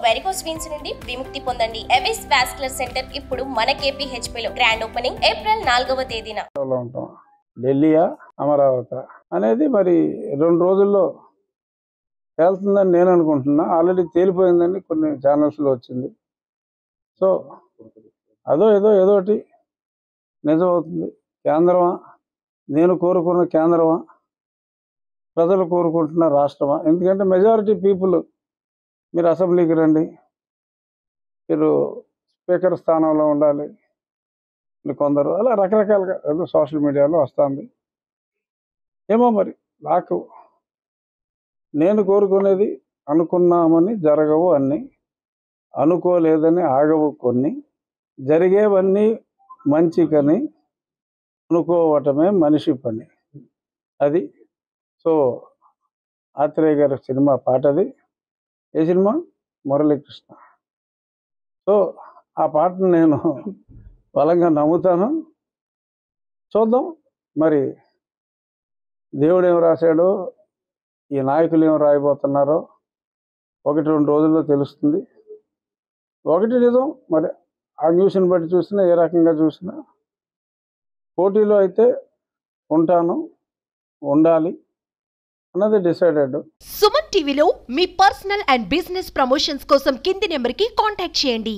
Varicose veins నుండి విముక్తి పొందండి. ఎవిస్ వాస్కులర్ సెంటర్ ఇప్పుడు మన KPHP లో గ్రాండ్ ఓపెనింగ్ ఏప్రిల్ 4వ తేదీన. ఢిల్లీయా అమరావతి అనేది మరి 2 రోజుల్లో తేలుతుందని నేను అనుకుంటున్నా. ఆల్రెడీ తేలిపోయిందని కొన్ని ఛానల్స్లో వచ్చింది. సో ఏదోటి నిజమవుతుంది. కేంద్రమా, నేను కోరుకున్న కేంద్రమా, ప్రజలు కోరుకుంటున్న రాష్ట్రమా? ఎందుకంటే మెజారిటీ పీపుల్ మీరు అసెంబ్లీకి రండి, మీరు స్పీకర్ స్థానంలో ఉండాలి, కొందరు అలా రకరకాలుగా ఏదో సోషల్ మీడియాలో వస్తుంది. ఏమో మరి నాకు నేను కోరుకునేది అనుకున్నామని జరగవు అన్నీ, అనుకోలేదని ఆగవు కొన్ని, జరిగేవన్నీ మంచికని అనుకోవటమే మనిషి పని. అది సో ఆత్రేయ గారి సినిమా పాటది. ఏ సినిమా? మురళీకృష్ణ. సో ఆ పాటను నేను బలంగా నమ్ముతాను. చూద్దాం మరి దేవుడు ఏం రాశాడో, ఈ నాయకులు ఏం రాయబోతున్నారో 1-2 రోజుల్లో తెలుస్తుంది. ఒకటి నిజం, మరి ఆ న్యూస్ని బట్టి చూసినా, ఏ రకంగా చూసినా పోటీలో అయితే ఉంటాను, ఉండాలి అన్నది డిసైడెడ్. సుమన్ టీవీలో మీ పర్సనల్ అండ్ బిజినెస్ ప్రమోషన్స్ కోసం కింది నెంబర్కి కాంటాక్ట్ చేయండి.